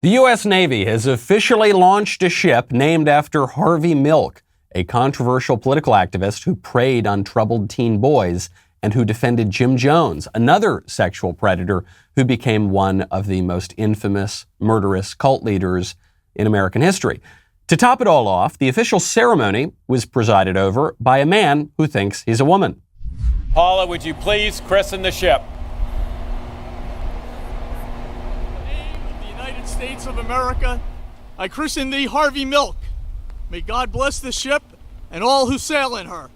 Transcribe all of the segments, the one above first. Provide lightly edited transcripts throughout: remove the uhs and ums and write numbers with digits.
The U.S. Navy has officially launched a ship named after Harvey Milk, a controversial political activist who preyed on troubled teen boys and who defended Jim Jones, another sexual predator who became one of the most infamous, murderous cult leaders in American history. To top it all off, the official ceremony was presided over by a man who thinks he's a woman. Paula, would you please christen the ship? States of America, I christen thee Harvey Milk. May God bless this ship and all who sail in her.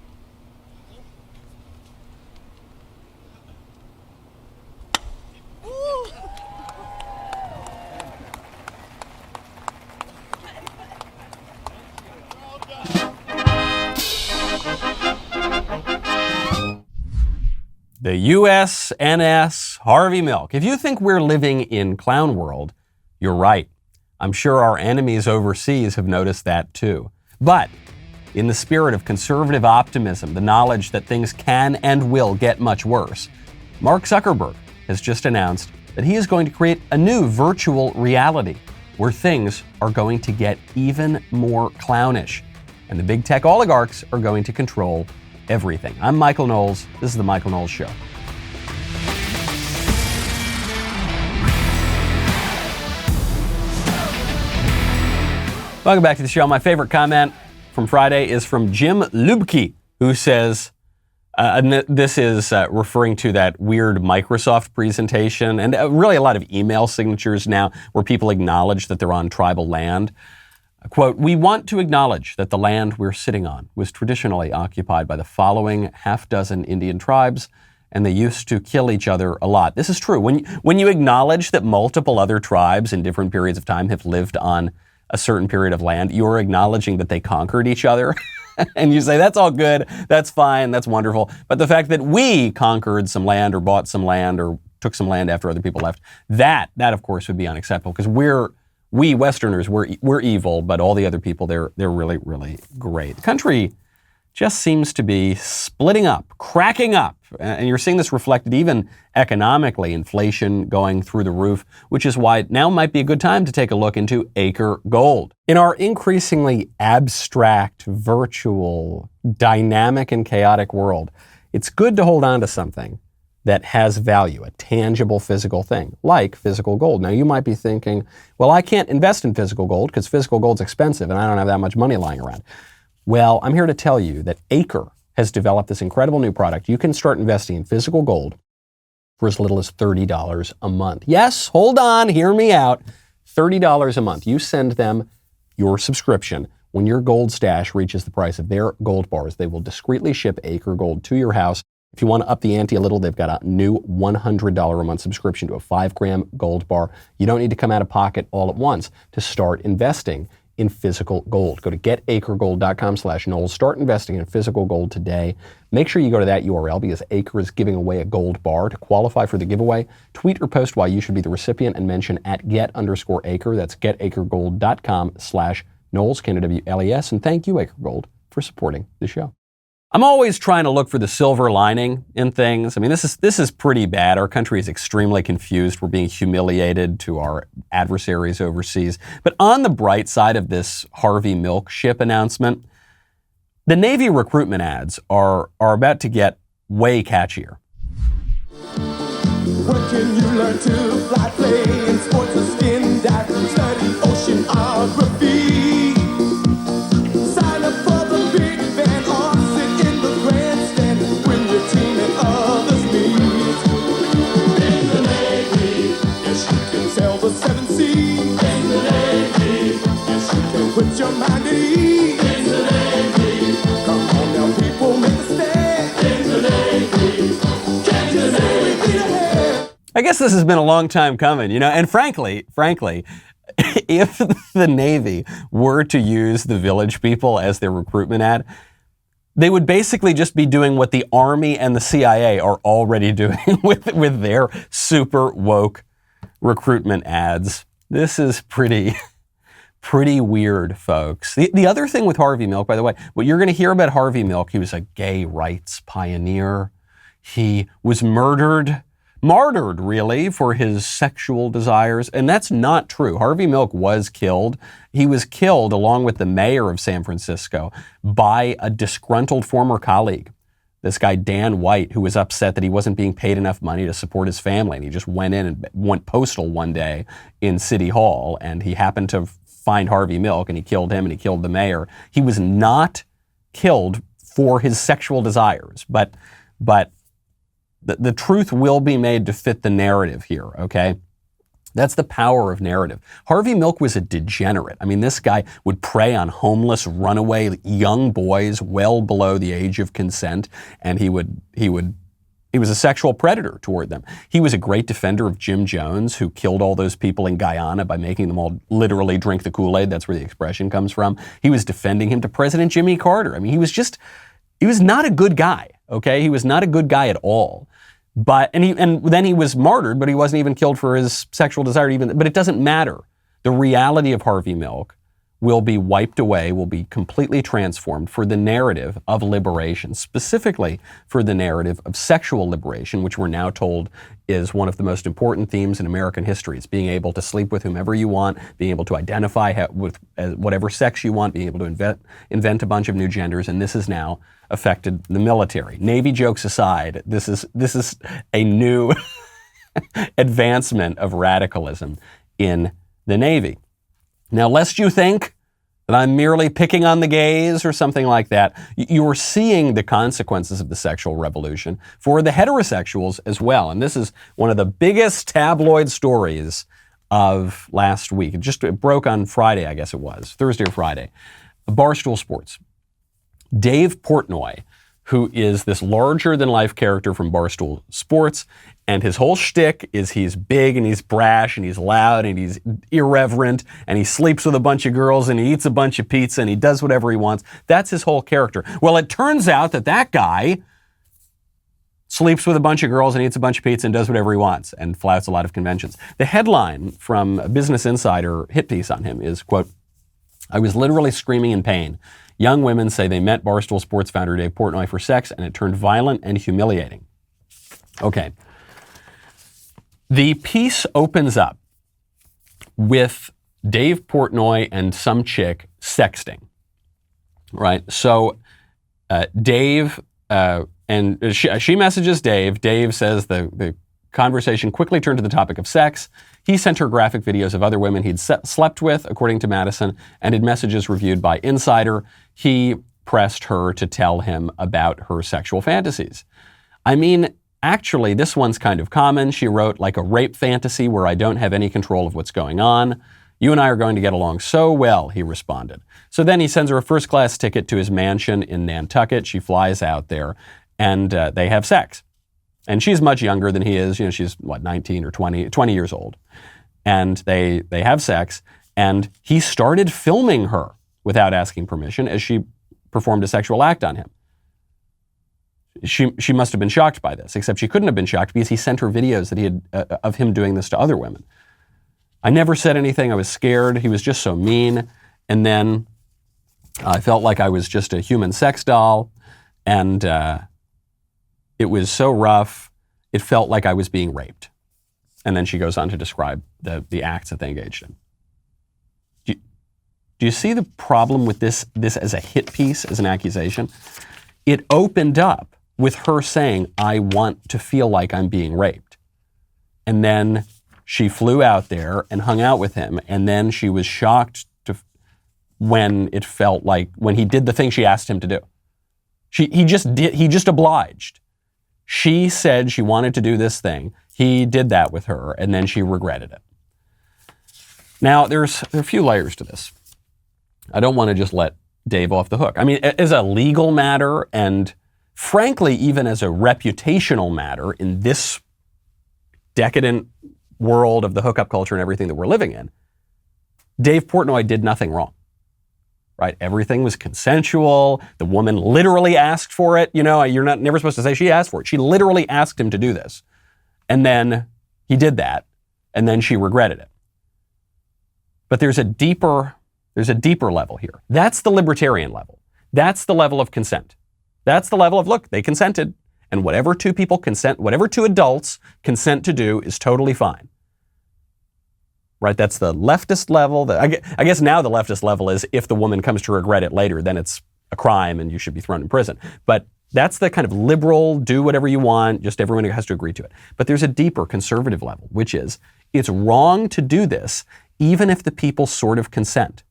The USNS Harvey Milk. If you think we're living in clown world, you're right. I'm sure our enemies overseas have noticed that too. But in the spirit of conservative optimism, the knowledge that things can and will get much worse, Mark Zuckerberg has just announced that he is going to create a new virtual reality where things are going to get even more clownish. And the big tech oligarchs are going to control everything. I'm Michael Knowles. This is The Michael Knowles Show. Welcome back to the show. My favorite comment from Friday is from Jim Lubke, who says, this is referring to that weird Microsoft presentation and really a lot of email signatures now where people acknowledge that they're on tribal land. Quote, "We want to acknowledge that the land we're sitting on was traditionally occupied by the following half-dozen Indian tribes, and they used to kill each other a lot." This is true. When you acknowledge that multiple other tribes in different periods of time have lived on a certain period of land, you're acknowledging that they conquered each other. And you say, that's all good, that's fine, that's wonderful. But the fact that we conquered some land or bought some land or took some land after other people left, that of course would be unacceptable because we Westerners, we're evil, but all the other people, they're really, really great. The country just seems to be splitting up, cracking up. And you're seeing this reflected even economically, inflation going through the roof, which is why now might be a good time to take a look into Acre Gold. In our increasingly abstract, virtual, dynamic, and chaotic world, it's good to hold on to something that has value, a tangible physical thing, like physical gold. Now, you might be thinking, well, I can't invest in physical gold because physical gold's expensive and I don't have that much money lying around. Well, I'm here to tell you that Acre has developed this incredible new product. You can start investing in physical gold for as little as $30 a month. Yes, hold on, hear me out. $30 a month. You send them your subscription. When your gold stash reaches the price of their gold bars, they will discreetly ship Acre Gold to your house. If you want to up the ante a little, they've got a new $100 a month subscription to a 5-gram gold bar. You don't need to come out of pocket all at once to start investing in physical gold. Go to getacregold.com/Knowles. Start investing in physical gold today. Make sure you go to that URL because Acre is giving away a gold bar. To qualify for the giveaway, tweet or post why you should be the recipient and mention at get_Acre. That's getacregold.com/Knowles, KNWLES. And thank you, Acre Gold, for supporting the show. I'm always trying to look for the silver lining in things. I mean, this is pretty bad. Our country is extremely confused. We're being humiliated to our adversaries overseas. But on the bright side of this Harvey Milk ship announcement, the Navy recruitment ads are about to get way catchier. What can you learn to fly, play in sports or skin dive, study oceanography? Sign up for the big band or sit in the grandstand when your team and others meet. In the Navy, yes you can sail the 7 seas. In the Navy, yes you can put your mind at ease. In the Navy, come on now people, make a stand. In the Navy, can't you say we need a hand? I guess this has been a long time coming, and frankly, if the Navy were to use the Village People as their recruitment ad, they would basically just be doing what the Army and the CIA are already doing with their super woke recruitment ads. This is pretty weird, folks. The other thing with Harvey Milk, by the way, what you're going to hear about Harvey Milk, he was a gay rights pioneer. He was murdered martyred, really, for his sexual desires. And that's not true. Harvey Milk was killed. He was killed, along with the mayor of San Francisco, by a disgruntled former colleague, this guy Dan White, who was upset that he wasn't being paid enough money to support his family. And he just went in and went postal one day in City Hall, and he happened to find Harvey Milk, and he killed him, and he killed the mayor. He was not killed for his sexual desires, but the truth will be made to fit the narrative here, okay? That's the power of narrative. Harvey Milk was a degenerate. I mean, this guy would prey on homeless, runaway young boys well below the age of consent, and he was a sexual predator toward them. He was a great defender of Jim Jones, who killed all those people in Guyana by making them all literally drink the Kool-Aid. That's where the expression comes from. He was defending him to President Jimmy Carter. I mean, he was not a good guy, okay? He was not a good guy at all. And then he was martyred, but he wasn't even killed for his sexual desire but it doesn't matter. The reality of Harvey Milk will be wiped away, will be completely transformed for the narrative of liberation, specifically for the narrative of sexual liberation, which we're now told is one of the most important themes in American history. It's being able to sleep with whomever you want, being able to identify with whatever sex you want, being able to invent a bunch of new genders, and this has now affected the military. Navy jokes aside, this is a new advancement of radicalism in the Navy. Now, lest you think that I'm merely picking on the gays or something like that, you are seeing the consequences of the sexual revolution for the heterosexuals as well. And this is one of the biggest tabloid stories of last week. It broke on Friday, I guess it was, Thursday or Friday. Barstool Sports. Dave Portnoy, who is this larger-than-life character from Barstool Sports, and his whole shtick is he's big and he's brash and he's loud and he's irreverent and he sleeps with a bunch of girls and he eats a bunch of pizza and he does whatever he wants. That's his whole character. Well, it turns out that guy sleeps with a bunch of girls and eats a bunch of pizza and does whatever he wants and flouts a lot of conventions. The headline from a Business Insider hit piece on him is, quote, "I was literally screaming in pain. Young women say they met Barstool Sports founder Dave Portnoy for sex, and it turned violent and humiliating." Okay. The piece opens up with Dave Portnoy and some chick sexting, right? So Dave, and she messages Dave. Dave says the conversation quickly turned to the topic of sex. He sent her graphic videos of other women he'd slept with, according to Madison, and in messages reviewed by Insider, he pressed her to tell him about her sexual fantasies. I mean, actually, this one's kind of common. She wrote, "Like a rape fantasy where I don't have any control of what's going on. You and I are going to get along so well," he responded. So then he sends her a first-class ticket to his mansion in Nantucket. She flies out there, and they have sex. And she's much younger than he is. You know, she's, 19 or 20 years old. And they have sex, and he started filming her without asking permission as she performed a sexual act on him. She must have been shocked by this, except she couldn't have been shocked because he sent her videos that he had of him doing this to other women. "I never said anything. I was scared. He was just so mean. And then I felt like I was just a human sex doll. And it was so rough. It felt like I was being raped." And then she goes on to describe the acts that they engaged in. Do you see the problem with this as a hit piece, as an accusation? It opened up with her saying, "I want to feel like I'm being raped." And then she flew out there and hung out with him. And then she was shocked when he did the thing she asked him to do. He just obliged. She said she wanted to do this thing. He did that with her, and then she regretted it. Now, there are a few layers to this. I don't want to just let Dave off the hook. I mean, as a legal matter, and frankly, even as a reputational matter in this decadent world of the hookup culture and everything that we're living in, Dave Portnoy did nothing wrong. Right? Everything was consensual. The woman literally asked for it. You know, you're never supposed to say she asked for it. She literally asked him to do this. And then he did that. And then she regretted it. But there's a deeper level here. That's the libertarian level. That's the level of consent. That's the level of, look, they consented. And whatever two adults consent to do is totally fine. Right? That's the leftist level. I guess now the leftist level is if the woman comes to regret it later, then it's a crime and you should be thrown in prison. But that's the kind of liberal, do whatever you want, just everyone has to agree to it. But there's a deeper conservative level, which is it's wrong to do this even if the people sort of consent.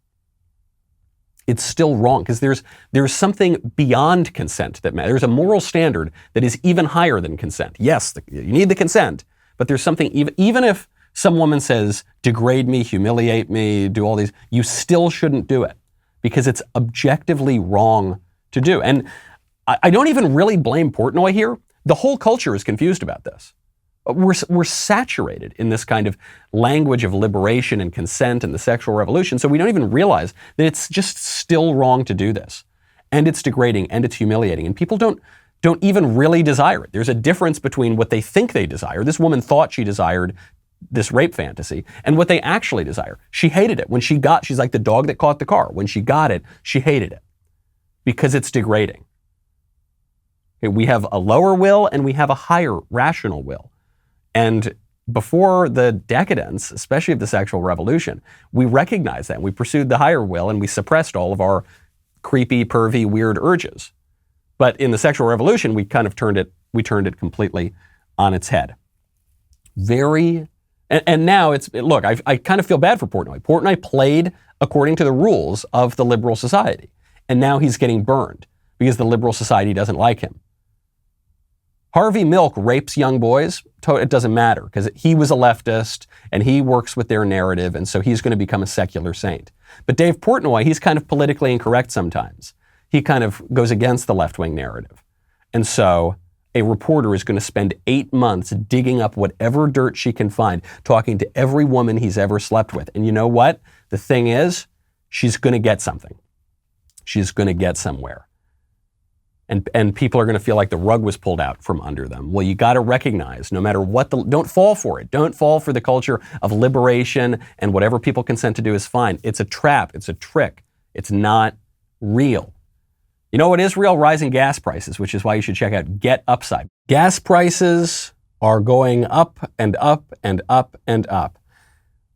It's still wrong because there's something beyond consent that matters. There's a moral standard that is even higher than consent. Yes, you need the consent, but there's something even if some woman says, degrade me, humiliate me, do all these, you still shouldn't do it because it's objectively wrong to do. And I don't even really blame Portnoy here. The whole culture is confused about this. We're saturated in this kind of language of liberation and consent and the sexual revolution, so we don't even realize that it's just still wrong to do this. And it's degrading and it's humiliating. And people don't even really desire it. There's a difference between what they think they desire. This woman thought she desired this rape fantasy and what they actually desire. She hated it. She's like the dog that caught the car. When she got it, she hated it because it's degrading. Okay, we have a lower will and we have a higher rational will. And before the decadence, especially of the sexual revolution, we recognized that. And we pursued the higher will and we suppressed all of our creepy, pervy, weird urges. But in the sexual revolution, we kind of turned it completely on its head. And now look, I kind of feel bad for Portnoy. Portnoy played according to the rules of the liberal society. And now he's getting burned because the liberal society doesn't like him. Harvey Milk rapes young boys. It doesn't matter because he was a leftist and he works with their narrative, and so he's going to become a secular saint. But Dave Portnoy, he's kind of politically incorrect sometimes. He kind of goes against the left-wing narrative. And so a reporter is going to spend 8 months digging up whatever dirt she can find, talking to every woman he's ever slept with. And you know what? The thing is, she's going to get something. She's going to get somewhere. And people are going to feel like the rug was pulled out from under them. Well, you got to recognize, no matter what, don't fall for it. Don't fall for the culture of liberation and whatever people consent to do is fine. It's a trap. It's a trick. It's not real. You know what is real? Rising gas prices, which is why you should check out Get Upside. Gas prices are going up and up and up and up.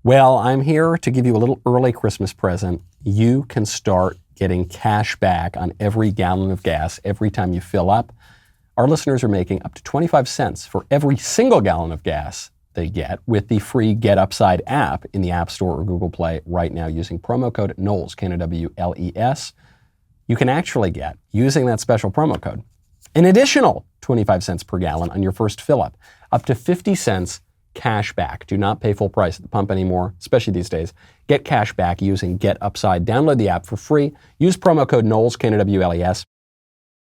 Well, I'm here to give you a little early Christmas present. You can start getting cash back on every gallon of gas every time you fill up. Our listeners are making up to 25 cents for every single gallon of gas they get with the free Get Upside app in the App Store or Google Play right now using promo code Knowles, Knowles. You can actually get, using that special promo code, an additional 25 cents per gallon on your first fill up to 50 cents cash back. Do not pay full price at the pump anymore, especially these days. Get cash back using Get Upside. Download the app for free. Use promo code Knowles, Knowles.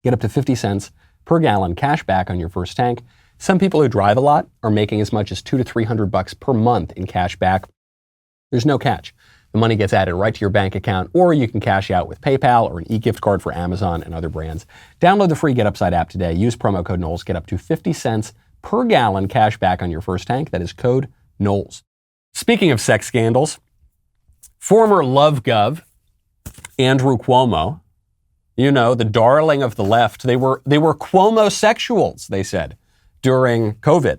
Get up to 50 cents per gallon cash back on your first tank. Some people who drive a lot are making as much as $200 to $300 per month in cash back. There's no catch. The money gets added right to your bank account, or you can cash out with PayPal or an e-gift card for Amazon and other brands. Download the free Get Upside app today. Use promo code Knowles. Get up to 50 cents per gallon cash back on your first tank. That is code Knowles. Speaking of sex scandals, former Love Gov, Andrew Cuomo, you know, the darling of the left, they were Cuomo-sexuals, they said, during COVID,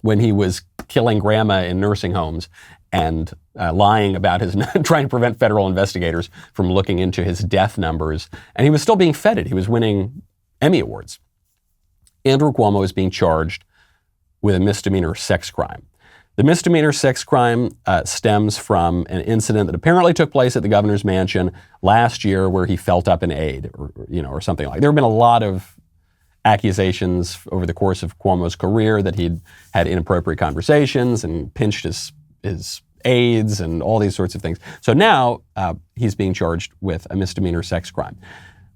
when he was killing grandma in nursing homes and lying about his, trying to prevent federal investigators from looking into his death numbers. And he was still being feted. He was winning Emmy Awards. Andrew Cuomo is being charged with a misdemeanor sex crime. The misdemeanor sex crime stems from an incident that apparently took place at the governor's mansion last year where he felt up an aide or something like that. There have been a lot of accusations over the course of Cuomo's career that he'd had inappropriate conversations and pinched his aides and all these sorts of things. So now he's being charged with a misdemeanor sex crime.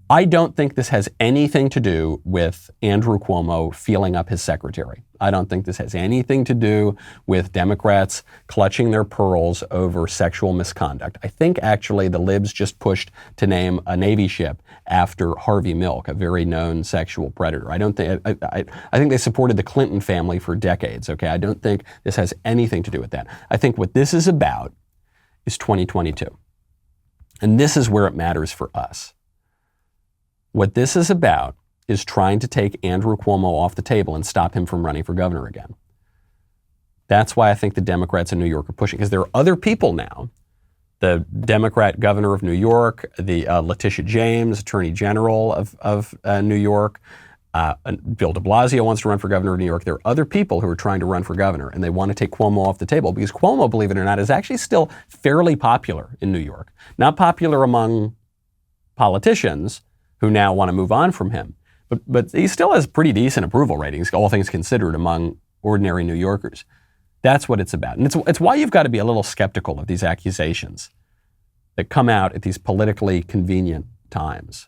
I don't think this has anything to do with Andrew Cuomo feeling up his secretary. I don't think this has anything to do with Democrats clutching their pearls over sexual misconduct. I think actually the libs just pushed to name a Navy ship after Harvey Milk, a very known sexual predator. I think they supported the Clinton family for decades, okay? I don't think this has anything to do with that. I think what this is about is 2022. And this is where it matters for us. What this is about is trying to take Andrew Cuomo off the table and stop him from running for governor again. That's why I think the Democrats in New York are pushing, because there are other people now. The Democrat governor of New York, the Letitia James, Attorney General of New York, Bill de Blasio wants to run for governor of New York. There are other people who are trying to run for governor, and they want to take Cuomo off the table because Cuomo, believe it or not, is actually still fairly popular in New York. Not popular among politicians who now want to move on from him, but he still has pretty decent approval ratings, all things considered, among ordinary New Yorkers. That's what it's about. And it's why you've got to be a little skeptical of these accusations that come out at these politically convenient times.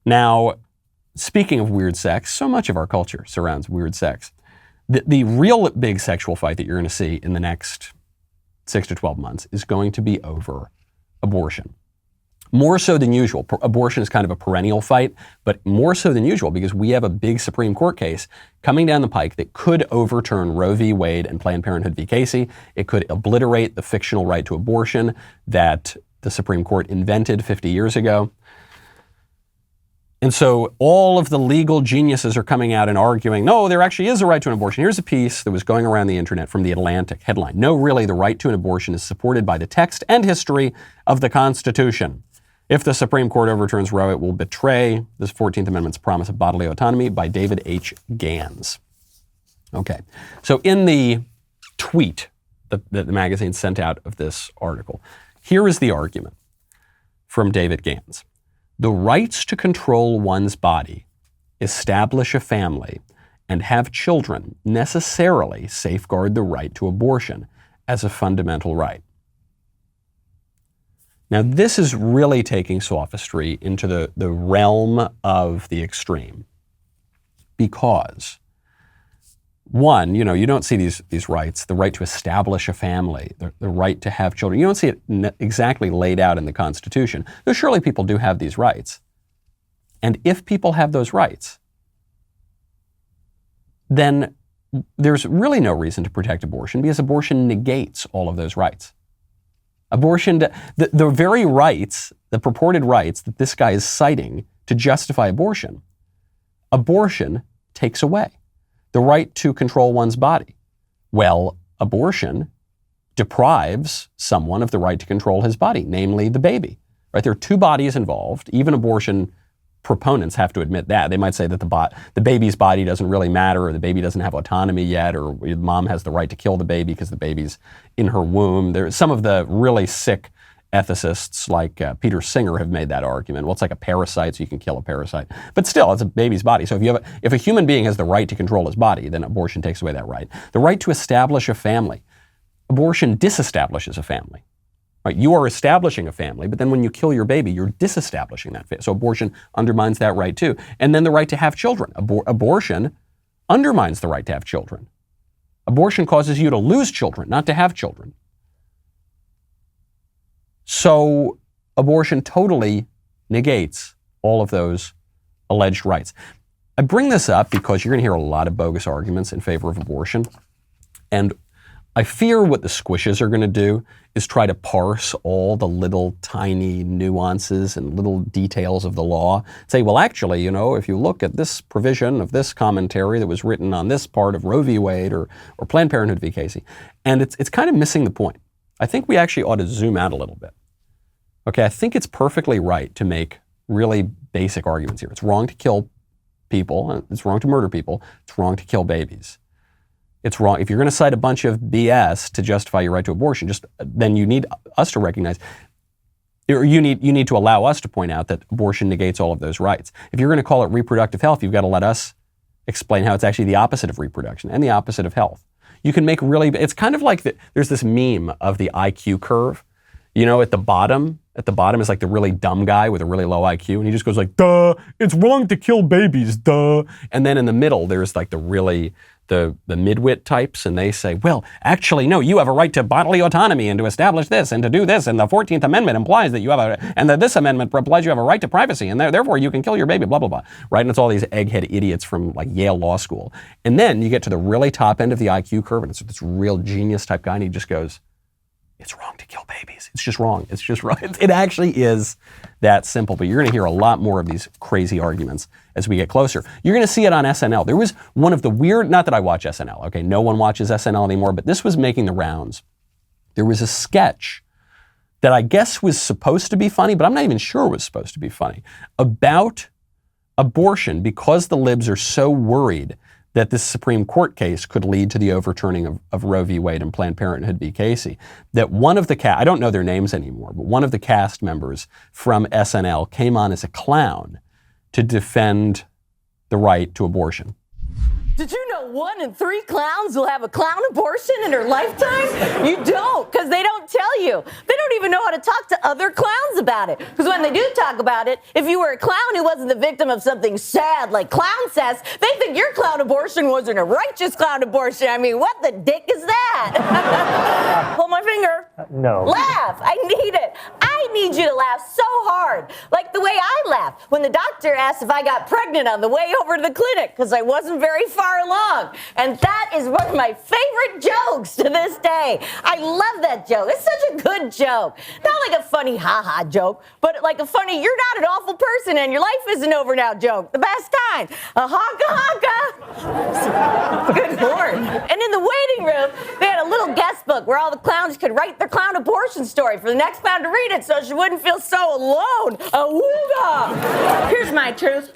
Now, speaking of weird sex, so much of our culture surrounds weird sex. The real big sexual fight that you're going to see in the next 6 to 12 months is going to be over abortion. More so than usual. Abortion is kind of a perennial fight, but more so than usual because we have a big Supreme Court case coming down the pike that could overturn Roe v. Wade and Planned Parenthood v. Casey. It could obliterate the fictional right to abortion that the Supreme Court invented 50 years ago. And so all of the legal geniuses are coming out and arguing, no, there actually is a right to an abortion. Here's a piece that was going around the internet from The Atlantic headline. No, really, the right to an abortion is supported by the text and history of the Constitution. If the Supreme Court overturns Roe, it will betray this 14th Amendment's promise of bodily autonomy, by David H. Gans. Okay, so in the tweet that the magazine sent out of this article, here is the argument from David Gans. The rights to control one's body, establish a family, and have children necessarily safeguard the right to abortion as a fundamental right. Now, this is really taking sophistry into the realm of the extreme because, one, you don't see these rights, the right to establish a family, the right to have children. You don't see it exactly laid out in the Constitution, though surely people do have these rights. And if people have those rights, then there's really no reason to protect abortion because abortion negates all of those rights. Abortion, the very rights, the purported rights that this guy is citing to justify abortion, abortion takes away. The right to control one's body. Well, abortion deprives someone of the right to control his body, namely the baby. Right? There are two bodies involved. Even abortion proponents have to admit that. They might say that the baby's body doesn't really matter, or the baby doesn't have autonomy yet, or mom has the right to kill the baby because the baby's in her womb. There's some of the really sick ethicists like Peter Singer have made that argument. Well, it's like a parasite, so you can kill a parasite. But still, it's a baby's body. So if a human being has the right to control his body, then abortion takes away that right. The right to establish a family. Abortion disestablishes a family. Right? You are establishing a family, but then when you kill your baby, you're disestablishing that family. So abortion undermines that right too. And then the right to have children. Abortion undermines the right to have children. Abortion causes you to lose children, not to have children. So abortion totally negates all of those alleged rights. I bring this up because you're going to hear a lot of bogus arguments in favor of abortion. And I fear what the squishes are going to do is try to parse all the little tiny nuances and little details of the law. Say, well, actually, if you look at this provision of this commentary that was written on this part of Roe v. Wade or Planned Parenthood v. Casey, and it's kind of missing the point. I think we actually ought to zoom out a little bit. Okay, I think it's perfectly right to make really basic arguments here. It's wrong to kill people. It's wrong to murder people. It's wrong to kill babies. It's wrong. If you're going to cite a bunch of BS to justify your right to abortion, then you need us to recognize, or you need to allow us to point out that abortion negates all of those rights. If you're going to call it reproductive health, you've got to let us explain how it's actually the opposite of reproduction and the opposite of health. You can make it's kind of like there's this meme of the IQ curve. At the bottom is like the really dumb guy with a really low IQ, and he just goes like, duh, it's wrong to kill babies, duh. And then in the middle, there's like the midwit types, and they say, well, actually, no, you have a right to bodily autonomy and to establish this and to do this, and the 14th Amendment implies that you have and that this amendment implies you have a right to privacy, and therefore you can kill your baby, blah, blah, blah, right? And it's all these egghead idiots from like Yale Law School. And then you get to the really top end of the IQ curve, and it's this real genius type guy, and he just goes, it's wrong to kill babies. babies. It's just wrong. It's just wrong. It actually is that simple. But you're going to hear a lot more of these crazy arguments as we get closer. You're going to see it on SNL. There was one of the weird, not that I watch SNL, okay, no one watches SNL anymore, but this was making the rounds. There was a sketch that I guess was supposed to be funny, but I'm not even sure it was supposed to be funny, about abortion because the libs are so worried that this Supreme Court case could lead to the overturning of Roe v. Wade and Planned Parenthood v. Casey, that one of the I don't know their names anymore, but one of the cast members from SNL came on as a clown to defend the right to abortion. Did you know 1 in 3 clowns will have a clown abortion in their lifetime? You don't, because they don't tell you. They don't even know how to talk to other clowns about it. Because when they do talk about it, if you were a clown who wasn't the victim of something sad like clown cess, they think your clown abortion wasn't a righteous clown abortion. I mean, what the dick is that? Pull my finger. No. Laugh. I need it. I need you to laugh so hard. Like the way I laughed when the doctor asked if I got pregnant on the way over to the clinic, because I wasn't very far along. And that is one of my favorite jokes to this day. I love that joke. It's such a good joke. Not like a funny ha-ha joke, but like a funny, you're not an awful person and your life isn't over now joke. The best kind. A honka-honka. Good Lord. And in the waiting room, they had a little guest book where all the clowns could write their clown abortion story for the next clown to read it so she wouldn't feel so alone. Awooga. Here's my truth.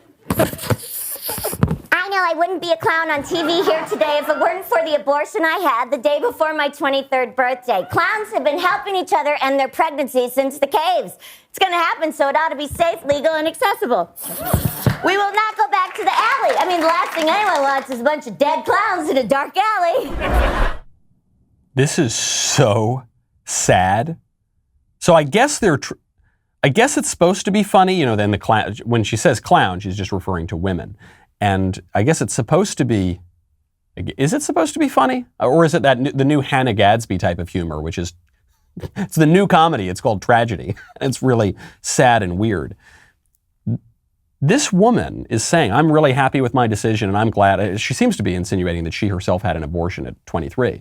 I know I wouldn't be a clown on TV here today if it weren't for the abortion I had the day before my 23rd birthday. Clowns have been helping each other end their pregnancy since the caves. It's going to happen, so it ought to be safe, legal, and accessible. We will not go back to the alley. I mean, the last thing anyone wants is a bunch of dead clowns in a dark alley. This is so sad. So I guess I guess it's supposed to be funny, you know, then the clown, when she says clown, she's just referring to women. And I guess it's supposed to be, is it supposed to be funny? Or is it the new Hannah Gadsby type of humor, which is, it's the new comedy, it's called tragedy. It's really sad and weird. This woman is saying, I'm really happy with my decision and I'm glad. She seems to be insinuating that she herself had an abortion at 23.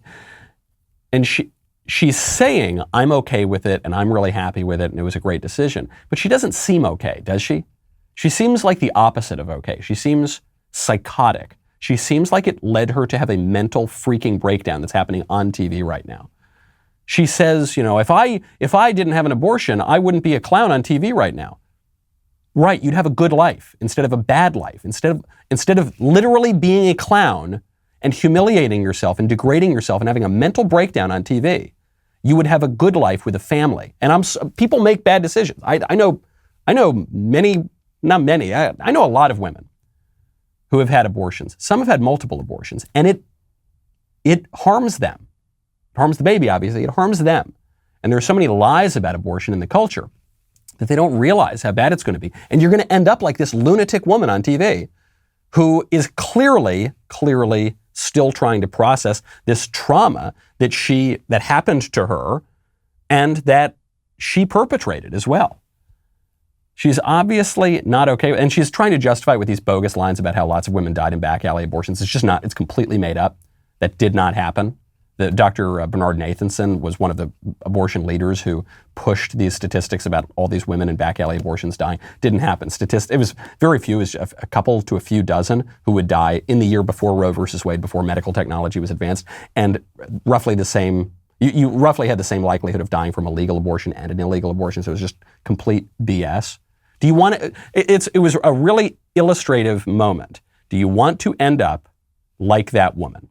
And she's saying, I'm okay with it and I'm really happy with it and it was a great decision. But she doesn't seem okay, does she? She seems like the opposite of okay. She seems psychotic. She seems like it led her to have a mental freaking breakdown that's happening on TV right now. She says, you know, if I didn't have an abortion, I wouldn't be a clown on TV right now. Right, you'd have a good life instead of a bad life. Instead of literally being a clown and humiliating yourself and degrading yourself and having a mental breakdown on TV, you would have a good life with a family. And people make bad decisions. I know many, not many, I know a lot of women who have had abortions. Some have had multiple abortions, and it harms them. It harms the baby, obviously. It harms them. And there are so many lies about abortion in the culture that they don't realize how bad it's going to be. And you're going to end up like this lunatic woman on TV who is clearly still trying to process this trauma that happened to her and that she perpetrated as well. She's obviously not okay, and she's trying to justify it with these bogus lines about how lots of women died in back alley abortions. It's just not, it's completely made up. That did not happen. Dr. Bernard Nathanson was one of the abortion leaders who pushed these statistics about all these women in back alley abortions dying. Didn't happen. It was very few, it was a couple to a few dozen who would die in the year before Roe versus Wade, before medical technology was advanced, and roughly the same, you roughly had the same likelihood of dying from a legal abortion and an illegal abortion, so it was just complete BS. Do you want to, it was a really illustrative moment. Do you want to end up like that woman?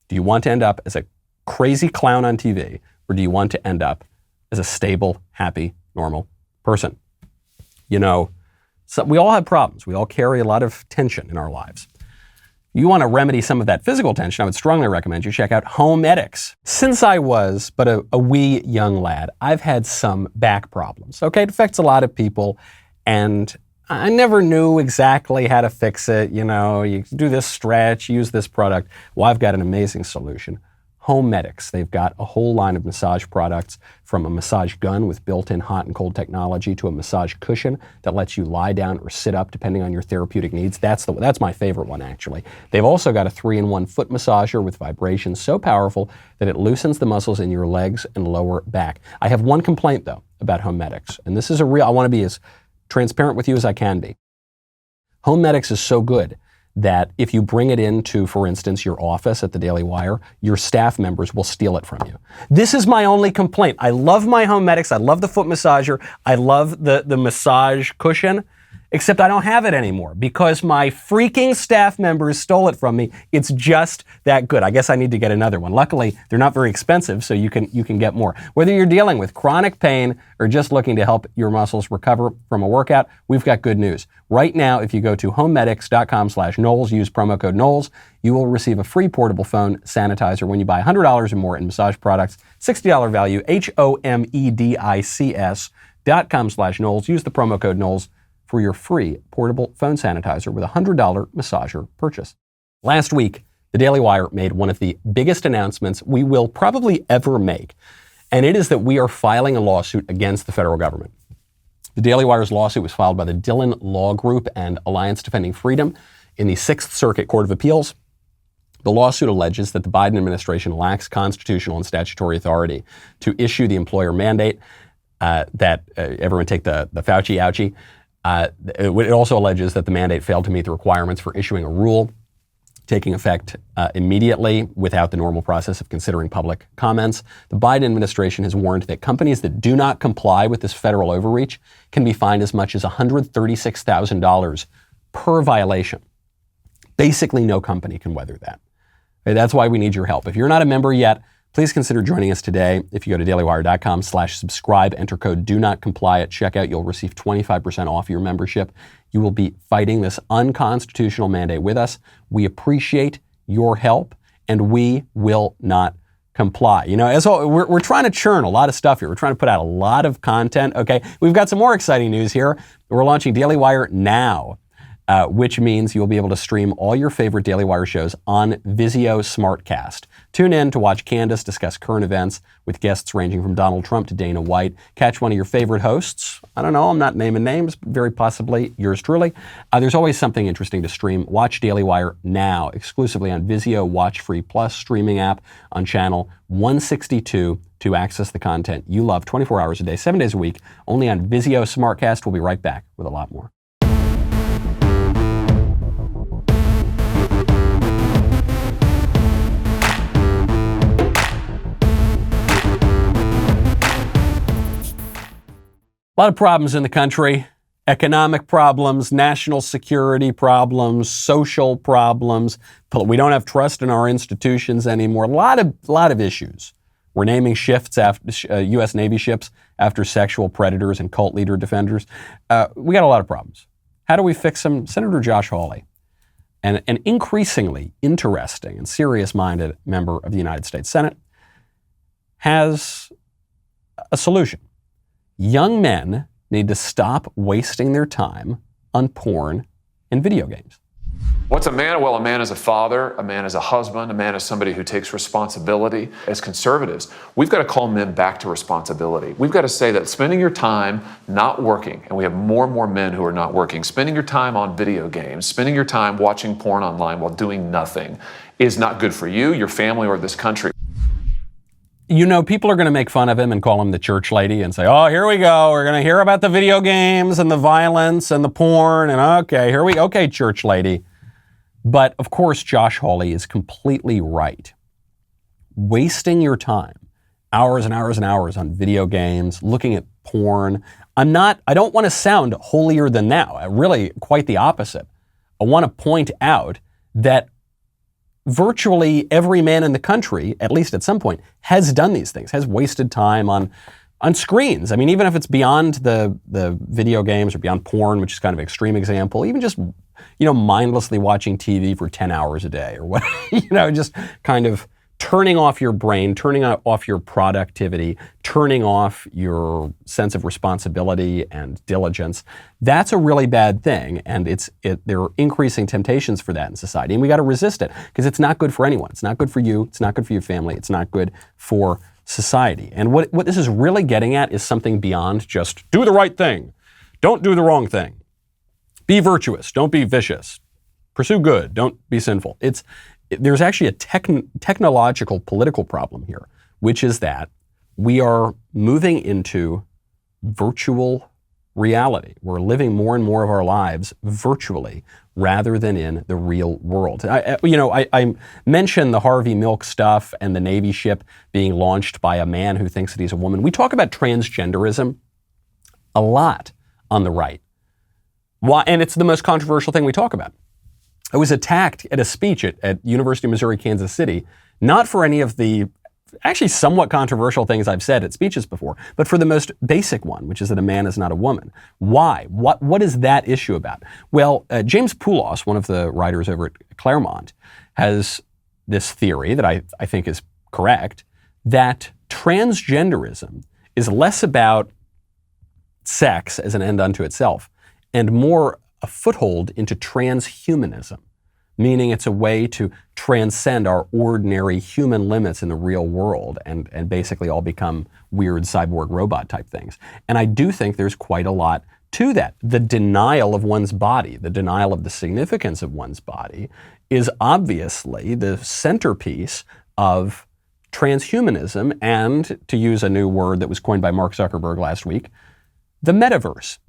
Do you want to end up as a crazy clown on TV, or do you want to end up as a stable, happy, normal person? You know, so we all have problems. We all carry a lot of tension in our lives. You want to remedy some of that physical tension, I would strongly recommend you check out Homedics. Since I was but a wee young lad, I've had some back problems. Okay, it affects a lot of people. And I never knew exactly how to fix it. You know, you do this stretch, use this product. Well, I've got an amazing solution. HomeMedics. They've got a whole line of massage products, from a massage gun with built-in hot and cold technology to a massage cushion that lets you lie down or sit up depending on your therapeutic needs. That's my favorite one, actually. They've also got a 3-in-1 foot massager with vibrations so powerful that it loosens the muscles in your legs and lower back. I have one complaint, though, about HomeMedics, and this is I want to be as transparent with you as I can be. HomeMedics is so good that if you bring it into, for instance, your office at the Daily Wire, your staff members will steal it from you. This is my only complaint. I love my HomeMedics. I love the foot massager. I love the massage cushion, except I don't have it anymore because my freaking staff members stole it from me. It's just that good. I guess I need to get another one. Luckily, they're not very expensive, so you can get more. Whether you're dealing with chronic pain or just looking to help your muscles recover from a workout, we've got good news. Right now, if you go to homemedics.com/Knowles, use promo code Knowles, you will receive a free portable phone sanitizer when you buy $100 or more in massage products. $60 value, HOMEDICS.com/Knowles. Use the promo code Knowles for your free portable phone sanitizer with a $100 massager purchase. Last week, the Daily Wire made one of the biggest announcements we will probably ever make, and it is that we are filing a lawsuit against the federal government. The Daily Wire's lawsuit was filed by the Dillon Law Group and Alliance Defending Freedom in the Sixth Circuit Court of Appeals. The lawsuit alleges that the Biden administration lacks constitutional and statutory authority to issue the employer mandate that everyone take the Fauci ouchie. It also alleges that the mandate failed to meet the requirements for issuing a rule taking effect immediately without the normal process of considering public comments. The Biden administration has warned that companies that do not comply with this federal overreach can be fined as much as $136,000 per violation. Basically, no company can weather that. That's why we need your help. If you're not a member yet, please consider joining us today. If you go to dailywire.com/subscribe, enter code do not comply at checkout, you'll receive 25% off your membership. You will be fighting this unconstitutional mandate with us. We appreciate your help, and we will not comply. You know, we're trying to churn a lot of stuff here. We're trying to put out a lot of content, okay? We've got some more exciting news here. We're launching Daily Wire now, which means you'll be able to stream all your favorite Daily Wire shows on Vizio Smartcast. Tune in to watch Candace discuss current events with guests ranging from Donald Trump to Dana White. Catch one of your favorite hosts. I don't know, I'm not naming names, but very possibly yours truly. There's always something interesting to stream. Watch Daily Wire now, exclusively on Vizio Watch Free Plus streaming app on channel 162 to access the content you love 24 hours a day, 7 days a week, only on Vizio Smartcast. We'll be right back with a lot more. A lot of problems in the country, economic problems, national security problems, social problems. We don't have trust in our institutions anymore. A lot of issues. We're naming ships after U.S. Navy ships after sexual predators and cult leader defenders. We got a lot of problems. How do we fix them? Senator Josh Hawley, an increasingly interesting and serious-minded member of the United States Senate, has a solution. Young men need to stop wasting their time on porn and video games. What's a man? Well, a man is a father, a man is a husband, a man is somebody who takes responsibility. As conservatives, we've got to call men back to responsibility. We've got to say that spending your time not working, and we have more and more men who are not working, spending your time on video games, spending your time watching porn online while doing nothing is not good for you, your family, or this country. You know, people are going to make fun of him and call him the church lady and say, oh, here we go. We're going to hear about the video games and the violence and the porn. And okay, church lady. But of course, Josh Hawley is completely right. Wasting your time, hours and hours and hours on video games, looking at porn. I don't want to sound holier than thou. Really, quite the opposite. I want to point out that virtually every man in the country, at least at some point, has done these things, has wasted time on screens. I mean, even if it's beyond the video games or beyond porn, which is kind of an extreme example, even just, mindlessly watching TV for 10 hours a day or what, just kind of turning off your brain, turning off your productivity, turning off your sense of responsibility and diligence, that's a really bad thing. And there are increasing temptations for that in society. And we got to resist it because it's not good for anyone. It's not good for you. It's not good for your family. It's not good for society. And what this is really getting at is something beyond just do the right thing. Don't do the wrong thing. Be virtuous. Don't be vicious. Pursue good. Don't be sinful. There's actually a technological political problem here, which is that we are moving into virtual reality. We're living more and more of our lives virtually rather than in the real world. I mentioned the Harvey Milk stuff and the Navy ship being launched by a man who thinks that he's a woman. We talk about transgenderism a lot on the right. Why? And it's the most controversial thing we talk about. I was attacked at a speech at University of Missouri, Kansas City, not for any of the actually somewhat controversial things I've said at speeches before, but for the most basic one, which is that a man is not a woman. Why? What is that issue about? Well, James Poulos, one of the writers over at Claremont, has this theory that I think is correct, that transgenderism is less about sex as an end unto itself and more a foothold into transhumanism, meaning it's a way to transcend our ordinary human limits in the real world and basically all become weird cyborg robot type things. And I do think there's quite a lot to that. The denial of one's body, the denial of the significance of one's body is obviously the centerpiece of transhumanism and, to use a new word that was coined by Mark Zuckerberg last week, the metaverse.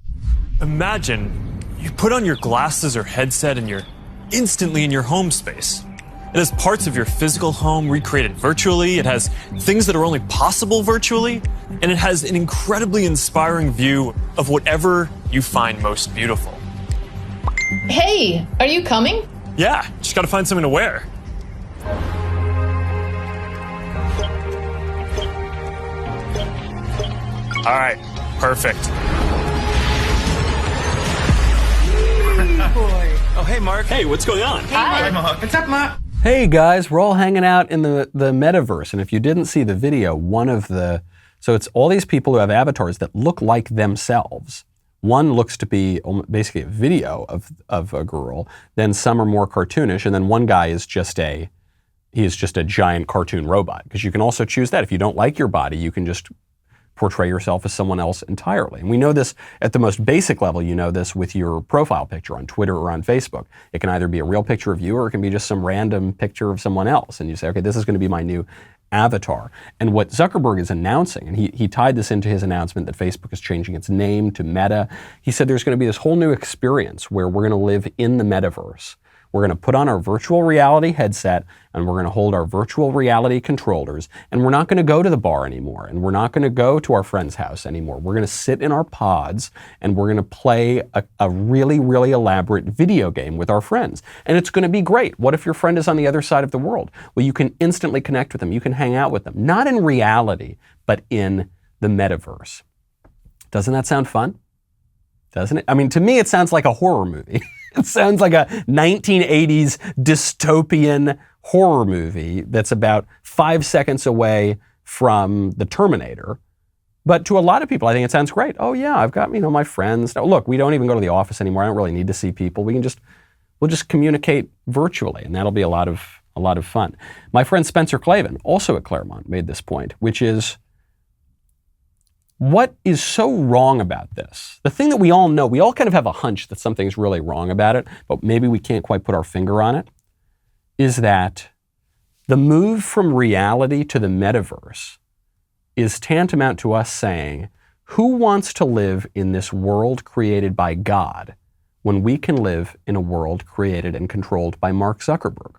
Imagine you put on your glasses or headset and you're instantly in your home space. It has parts of your physical home recreated virtually. It has things that are only possible virtually. And it has an incredibly inspiring view of whatever you find most beautiful. Hey, are you coming? Yeah, just gotta find something to wear. All right, perfect. Oh, hey, Mark. Hey, what's going on? Hi. What's up, Mark? Hey guys, we're all hanging out in the metaverse. And if you didn't see the video, so it's all these people who have avatars that look like themselves. One looks to be basically a video of a girl. Then some are more cartoonish. And then one guy is just a giant cartoon robot. Because you can also choose that. If you don't like your body, you can just portray yourself as someone else entirely. And we know this at the most basic level. You know this with your profile picture on Twitter or on Facebook. It can either be a real picture of you or it can be just some random picture of someone else. And you say, okay, this is going to be my new avatar. And what Zuckerberg is announcing, and he tied this into his announcement that Facebook is changing its name to Meta. He said there's going to be this whole new experience where we're going to live in the metaverse. We're going to put on our virtual reality headset and we're going to hold our virtual reality controllers and we're not going to go to the bar anymore and we're not going to go to our friend's house anymore. We're going to sit in our pods and we're going to play a really, really elaborate video game with our friends. And it's going to be great. What if your friend is on the other side of the world? Well, you can instantly connect with them. You can hang out with them. Not in reality, but in the metaverse. Doesn't that sound fun? Doesn't it? I mean, to me, it sounds like a horror movie. It sounds like a 1980s dystopian horror movie that's about 5 seconds away from the Terminator. But to a lot of people, I think it sounds great. Oh yeah, I've got, my friends. Now, look, we don't even go to the office anymore. I don't really need to see people. We'll just communicate virtually, and that'll be a lot of fun. My friend Spencer Clavin, also at Claremont, made this point, which is, what is so wrong about this? The thing that we all know, we all kind of have a hunch that something's really wrong about it, but maybe we can't quite put our finger on it, is that the move from reality to the metaverse is tantamount to us saying, who wants to live in this world created by God when we can live in a world created and controlled by Mark Zuckerberg?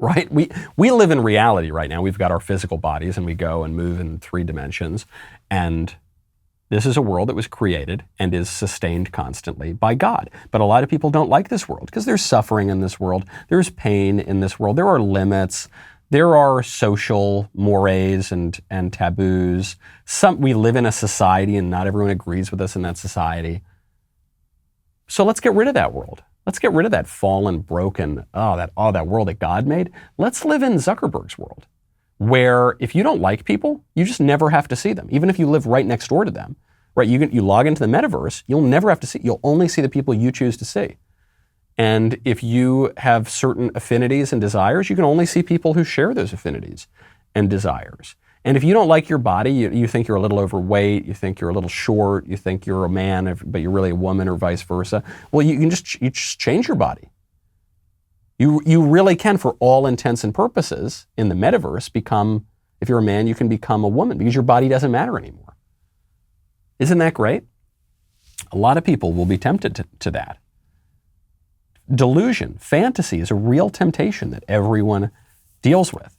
Right? We live in reality right now. We've got our physical bodies and we go and move in 3 dimensions. And this is a world that was created and is sustained constantly by God. But a lot of people don't like this world because there's suffering in this world. There's pain in this world. There are limits. There are social mores and taboos. We live in a society and not everyone agrees with us in that society. So let's get rid of that world. Let's get rid of that fallen, broken, that world that God made. Let's live in Zuckerberg's world, where if you don't like people, you just never have to see them. Even if you live right next door to them, right? You log into the metaverse, you'll never have to see. You'll only see the people you choose to see. And if you have certain affinities and desires, you can only see people who share those affinities and desires. And if you don't like your body, you think you're a little overweight, you think you're a little short, you think you're a man, but you're really a woman, or vice versa, well, you just change your body. You really can, for all intents and purposes, in the metaverse, become, if you're a man, you can become a woman because your body doesn't matter anymore. Isn't that great? A lot of people will be tempted to that. Delusion, fantasy is a real temptation that everyone deals with.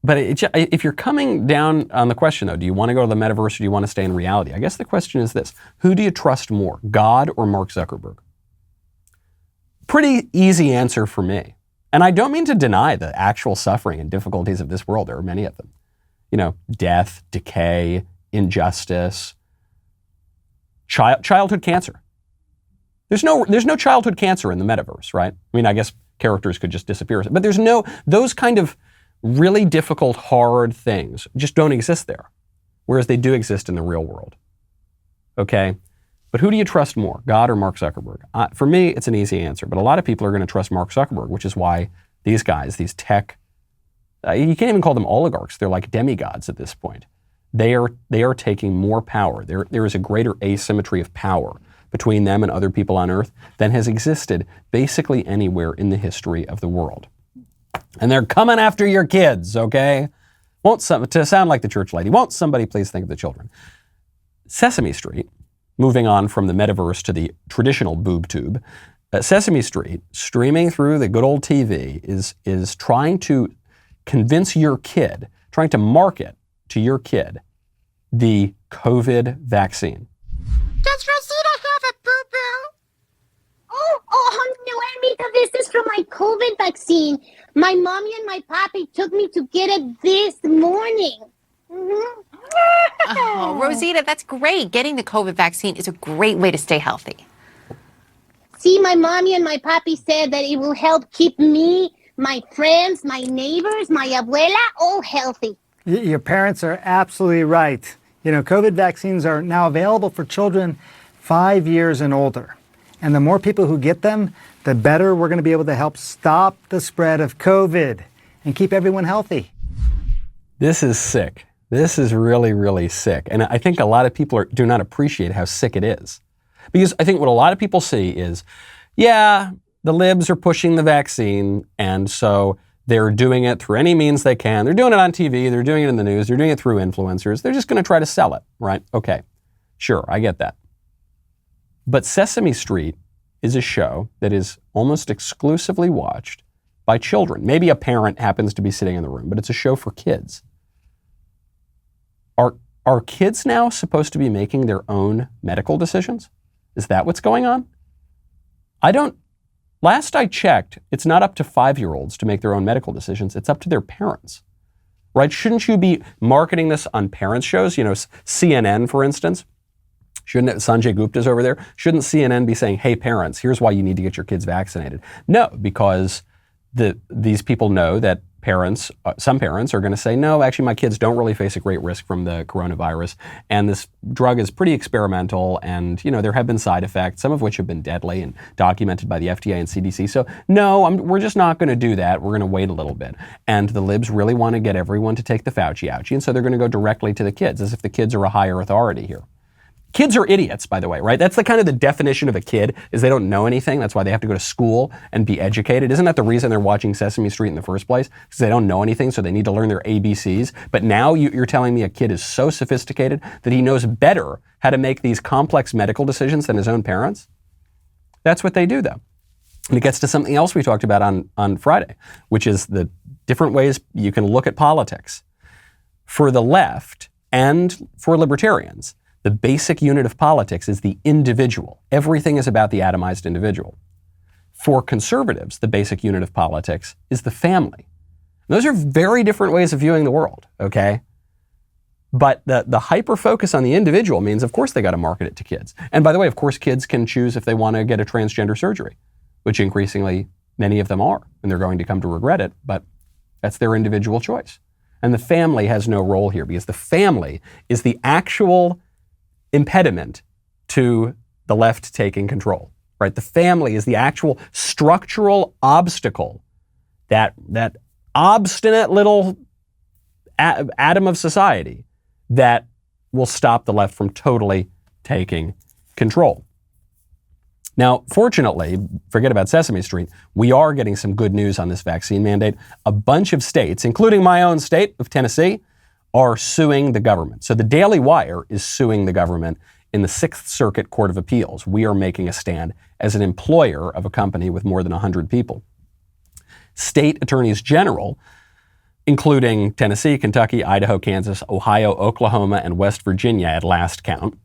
But if you're coming down on the question, though, do you want to go to the metaverse or do you want to stay in reality? I guess the question is this: who do you trust more, God or Mark Zuckerberg? Pretty easy answer for me. And I don't mean to deny the actual suffering and difficulties of this world. There are many of them. Death, decay, injustice, childhood cancer. There's no childhood cancer in the metaverse, right? I mean, I guess characters could just disappear, but there's no, those kind of really difficult, hard things just don't exist there, whereas they do exist in the real world. Okay? But who do you trust more, God or Mark Zuckerberg? For me, it's an easy answer, but a lot of people are going to trust Mark Zuckerberg, which is why these guys, these tech, you can't even call them oligarchs. They're like demigods at this point. They are taking more power. There is a greater asymmetry of power between them and other people on Earth than has existed basically anywhere in the history of the world. And they're coming after your kids, okay? To sound like the church lady, won't somebody please think of the children? Sesame Street, moving on from the metaverse to the traditional boob tube, Sesame Street, streaming through the good old TV, is trying to convince your kid, trying to market to your kid the COVID vaccine. Does Rosita have a boo-boo? Oh, Noemi, this is from my COVID vaccine. My mommy and my papi took me to get it this morning. Mm-hmm. Oh, Rosita, that's great. Getting the COVID vaccine is a great way to stay healthy. See, my mommy and my papi said that it will help keep me, my friends, my neighbors, my abuela, all healthy. Your parents are absolutely right. COVID vaccines are now available for children 5 years and older. And the more people who get them, the better we're going to be able to help stop the spread of COVID and keep everyone healthy. This is sick. This is really, really sick. And I think a lot of people do not appreciate how sick it is. Because I think what a lot of people see is, yeah, the libs are pushing the vaccine, and so they're doing it through any means they can. They're doing it on TV, they're doing it in the news, they're doing it through influencers. They're just going to try to sell it, right? Okay, sure, I get that. But Sesame Street is a show that is almost exclusively watched by children. Maybe a parent happens to be sitting in the room, but it's a show for kids. Are kids now supposed to be making their own medical decisions? Is that what's going on? Last I checked, it's not up to 5-year-olds to make their own medical decisions. It's up to their parents, right? Shouldn't you be marketing this on parents' shows? CNN, for instance. Sanjay Gupta's over there. Shouldn't CNN be saying, hey, parents, here's why you need to get your kids vaccinated? No, because these people know that some parents are going to say, no, actually, my kids don't really face a great risk from the coronavirus. And this drug is pretty experimental. And, there have been side effects, some of which have been deadly and documented by the FDA and CDC. So, no, we're just not going to do that. We're going to wait a little bit. And the libs really want to get everyone to take the Fauci ouchie. And so they're going to go directly to the kids, as if the kids are a higher authority here. Kids are idiots, by the way, right? That's the definition of a kid, is they don't know anything. That's why they have to go to school and be educated. Isn't that the reason they're watching Sesame Street in the first place? Because they don't know anything, so they need to learn their ABCs. But now you're telling me a kid is so sophisticated that he knows better how to make these complex medical decisions than his own parents? That's what they do, though. And it gets to something else we talked about on Friday, which is the different ways you can look at politics. For the left and for libertarians, the basic unit of politics is the individual. Everything is about the atomized individual. For conservatives, the basic unit of politics is the family. Those are very different ways of viewing the world, okay? But the hyper-focus on the individual means, of course, they got to market it to kids. And by the way, of course, kids can choose if they want to get a transgender surgery, which increasingly many of them are, and they're going to come to regret it, but that's their individual choice. And the family has no role here because the family is the actual impediment to the left taking control, right? The family is the actual structural obstacle, that obstinate little atom of society that will stop the left from totally taking control. Now, fortunately, forget about Sesame Street, we are getting some good news on this vaccine mandate. A bunch of states, including my own state of Tennessee, are suing the government. So the Daily Wire is suing the government in the Sixth Circuit Court of Appeals. We are making a stand as an employer of a company with more than 100 people. State attorneys general, including Tennessee, Kentucky, Idaho, Kansas, Ohio, Oklahoma, and West Virginia at last count,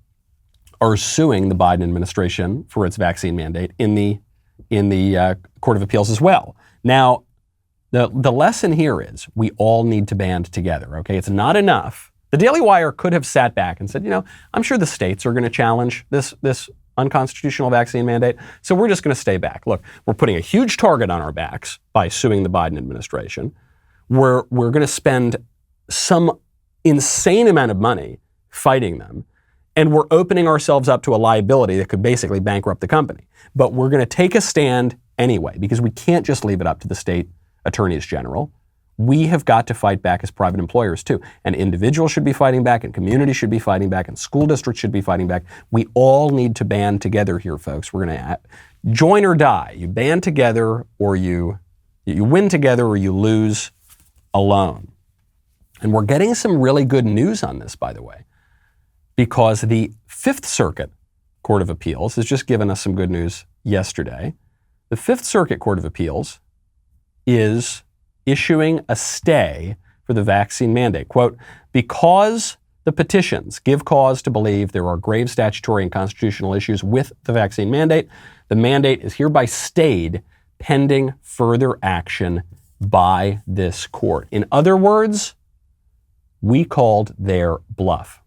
are suing the Biden administration for its vaccine mandate in the Court of Appeals as well. Now, the lesson here is we all need to band together, okay? It's not enough. The Daily Wire could have sat back and said, I'm sure the states are going to challenge this unconstitutional vaccine mandate, so we're just going to stay back. Look, we're putting a huge target on our backs by suing the Biden administration. We're going to spend some insane amount of money fighting them, and we're opening ourselves up to a liability that could basically bankrupt the company. But we're going to take a stand anyway, because we can't just leave it up to the state attorneys general. We have got to fight back as private employers too. And individuals should be fighting back, and communities should be fighting back, and school districts should be fighting back. We all need to band together here, folks. We're going to join or die. You band together, or you win together, or you lose alone. And we're getting some really good news on this, by the way, because the Fifth Circuit Court of Appeals has just given us some good news yesterday. The Fifth Circuit Court of Appeals is issuing a stay for the vaccine mandate. Quote, because the petitions give cause to believe there are grave statutory and constitutional issues with the vaccine mandate, the mandate is hereby stayed pending further action by this court. In other words, we called their bluff.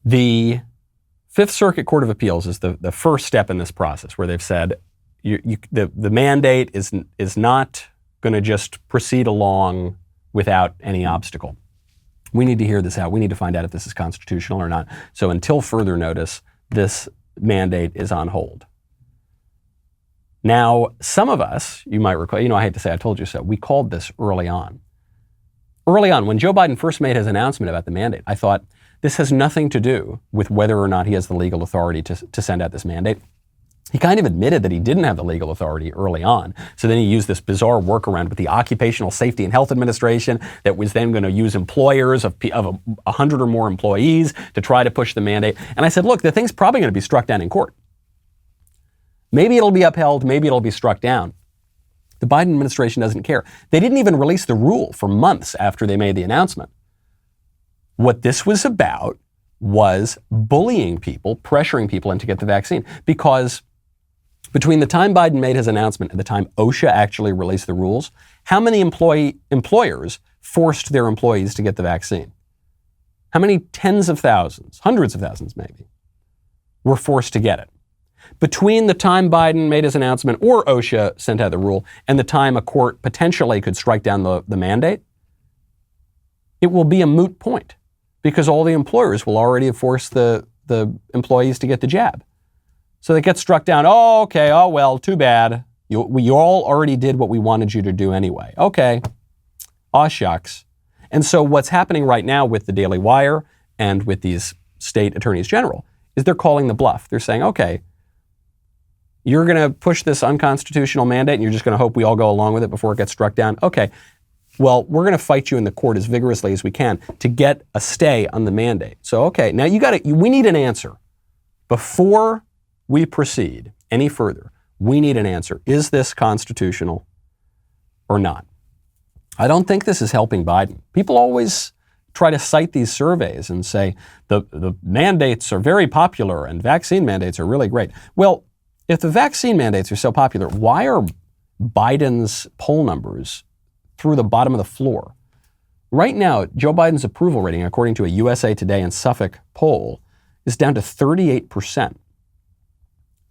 The Fifth Circuit Court of Appeals is the first step in this process, where they've said the mandate is not going to just proceed along without any obstacle. We need to hear this out. We need to find out if this is constitutional or not. So until further notice, this mandate is on hold. Now, some of us, you might recall, I hate to say I told you so, we called this early on. Early on, when Joe Biden first made his announcement about the mandate, I thought this has nothing to do with whether or not he has the legal authority to send out this mandate. He kind of admitted that he didn't have the legal authority early on. So then he used this bizarre workaround with the Occupational Safety and Health Administration that was then going to use employers of 100 or more employees to try to push the mandate. And I said, look, the thing's probably going to be struck down in court. Maybe it'll be upheld, maybe it'll be struck down. The Biden administration doesn't care. They didn't even release the rule for months after they made the announcement. What this was about was bullying people, pressuring people in to get the vaccine. Because between the time Biden made his announcement and the time OSHA actually released the rules, how many employers forced their employees to get the vaccine? How many tens of thousands, hundreds of thousands maybe, were forced to get it? Between the time Biden made his announcement or OSHA sent out the rule and the time a court potentially could strike down the mandate, it will be a moot point because all the employers will already have forced the employees to get the jab. So they get struck down. Oh, okay. Oh, well, too bad. You all already did what we wanted you to do anyway. Okay. Aw, shucks. And so what's happening right now with the Daily Wire and with these state attorneys general is they're calling the bluff. They're saying, okay, you're going to push this unconstitutional mandate and you're just going to hope we all go along with it before it gets struck down. Okay, well, we're going to fight you in the court as vigorously as we can to get a stay on the mandate. So, okay, now we need an answer. Before we proceed any further, we need an answer. Is this constitutional or not? I don't think this is helping Biden. People always try to cite these surveys and say the mandates are very popular and vaccine mandates are really great. Well, if the vaccine mandates are so popular, why are Biden's poll numbers through the bottom of the floor? Right now, Joe Biden's approval rating, according to a USA Today and Suffolk poll, is down to 38%.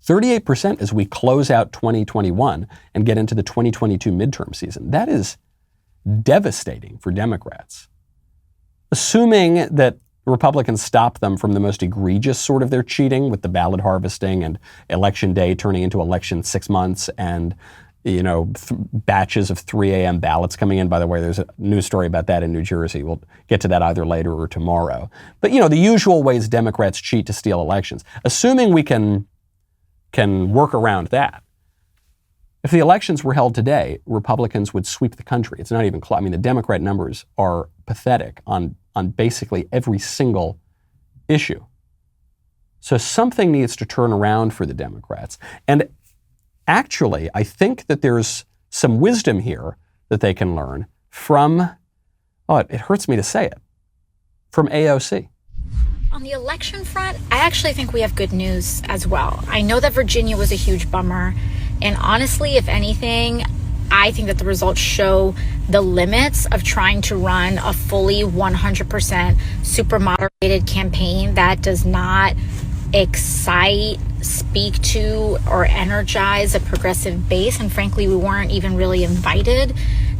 38% as we close out 2021 and get into the 2022 midterm season. That is devastating for Democrats. Assuming that Republicans stop them from the most egregious sort of their cheating with the ballot harvesting and election day turning into election 6 months and, batches of 3 a.m. ballots coming in. By the way, there's a news story about that in New Jersey. We'll get to that either later or tomorrow. But, the usual ways Democrats cheat to steal elections. Assuming we can work around that. If the elections were held today, Republicans would sweep the country. It's not even close. I mean, the Democrat numbers are pathetic on basically every single issue. So something needs to turn around for the Democrats. And actually, I think that there's some wisdom here that they can learn from, it hurts me to say it, from AOC. On the election front, I actually think we have good news as well. I know that Virginia was a huge bummer. And honestly, if anything, I think that the results show the limits of trying to run a fully 100% super moderated campaign that does not excite, speak to, or energize a progressive base. And frankly, we weren't even really invited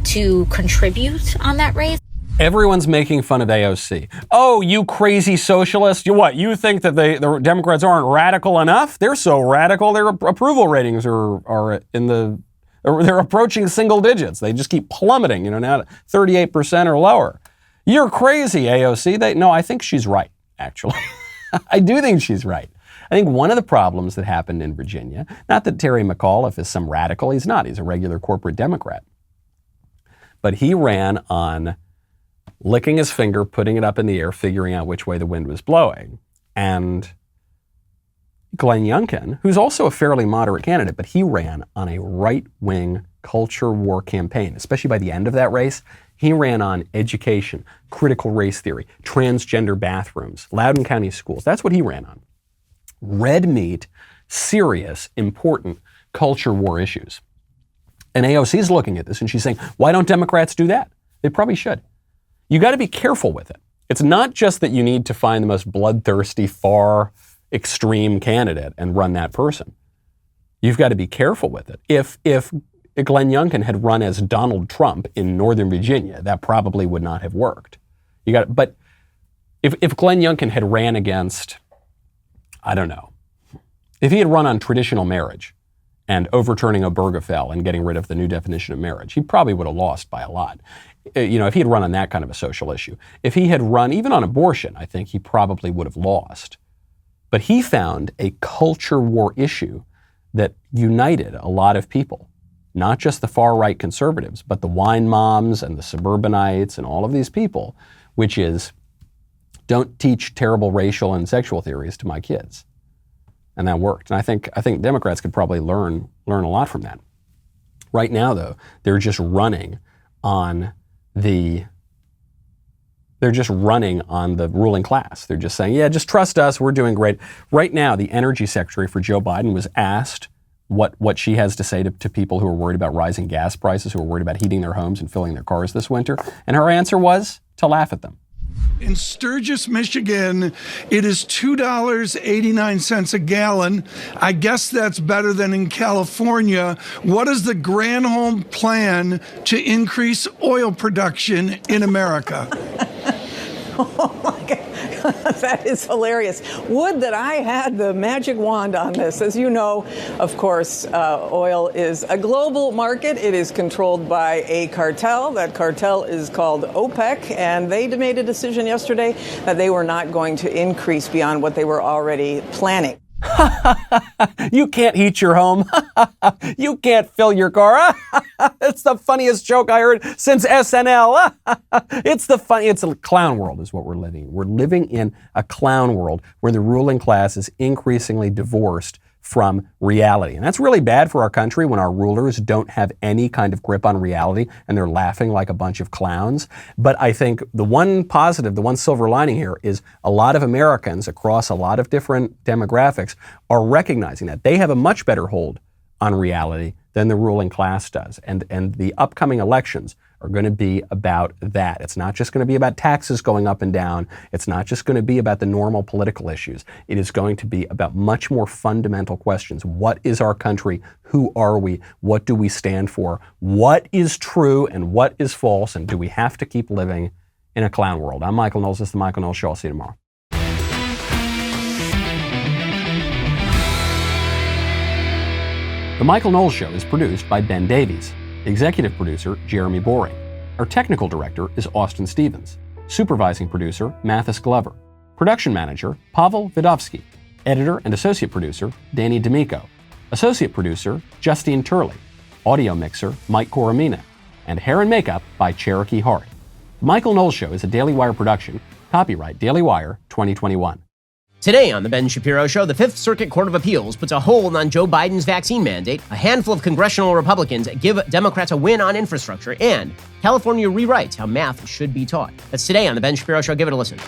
to contribute on that race. Everyone's making fun of AOC. Oh, you crazy socialist. You think that the Democrats aren't radical enough? They're so radical, their approval ratings they're approaching single digits. They just keep plummeting, now to 38% or lower. You're crazy, AOC. No, I think she's right, actually. I do think she's right. I think one of the problems that happened in Virginia, not that Terry McAuliffe is some radical, he's not. He's a regular corporate Democrat. But he ran on licking his finger, putting it up in the air, figuring out which way the wind was blowing. And Glenn Youngkin, who's also a fairly moderate candidate, but he ran on a right-wing culture war campaign, especially by the end of that race. He ran on education, critical race theory, transgender bathrooms, Loudoun County schools. That's what he ran on. Red meat, serious, important culture war issues. And AOC's looking at this and she's saying, why don't Democrats do that? They probably should. You got to be careful with it. It's not just that you need to find the most bloodthirsty, far extreme candidate and run that person. You've got to be careful with it. If Glenn Youngkin had run as Donald Trump in Northern Virginia, that probably would not have worked. But if Glenn Youngkin had ran against, I don't know, if he had run on traditional marriage and overturning Obergefell and getting rid of the new definition of marriage, he probably would have lost by a lot. If he had run on that kind of a social issue. If he had run even on abortion, I think he probably would have lost. But he found a culture war issue that united a lot of people, not just the far-right conservatives, but the wine moms and the suburbanites and all of these people, which is, don't teach terrible racial and sexual theories to my kids. And that worked. And I think Democrats could probably learn a lot from that. Right now, though, they're just running on the ruling class. They're just saying, yeah, just trust us. We're doing great. Right now, the energy secretary for Joe Biden was asked what she has to say to people who are worried about rising gas prices, who are worried about heating their homes and filling their cars this winter. And her answer was to laugh at them. In Sturgis, Michigan, it is $2.89 a gallon. I guess that's better than in California. What is the Granholm plan to increase oil production in America? Oh my God. That is hilarious. Would that I had the magic wand on this. As you know, of course, oil is a global market. It is controlled by a cartel. That cartel is called OPEC, and they made a decision yesterday that they were not going to increase beyond what they were already planning. You can't heat your home. You can't fill your car. It's the funniest joke I heard since SNL. It's a clown world is what we're living in. We're living in a clown world where the ruling class is increasingly divorced from reality. And that's really bad for our country when our rulers don't have any kind of grip on reality and they're laughing like a bunch of clowns. But I think the one positive, the one silver lining here is a lot of Americans across a lot of different demographics are recognizing that they have a much better hold on reality than the ruling class does. And the upcoming elections are going to be about that. It's not just going to be about taxes going up and down. It's not just going to be about the normal political issues. It is going to be about much more fundamental questions. What is our country? Who are we? What do we stand for? What is true and what is false? And do we have to keep living in a clown world? I'm Michael Knowles. This is The Michael Knowles Show. I'll see you tomorrow. The Michael Knowles Show is produced by Ben Davies. Executive producer, Jeremy Boring. Our technical director is Austin Stevens. Supervising producer, Mathis Glover. Production manager, Pavel Vidovsky. Editor and associate producer, Danny D'Amico. Associate producer, Justine Turley. Audio mixer, Mike Coromina. And hair and makeup by Cherokee Hart. The Michael Knowles Show is a Daily Wire production. Copyright Daily Wire 2021. Today on The Ben Shapiro Show, the Fifth Circuit Court of Appeals puts a hold on Joe Biden's vaccine mandate, a handful of congressional Republicans give Democrats a win on infrastructure, and California rewrites how math should be taught. That's today on The Ben Shapiro Show. Give it a listen.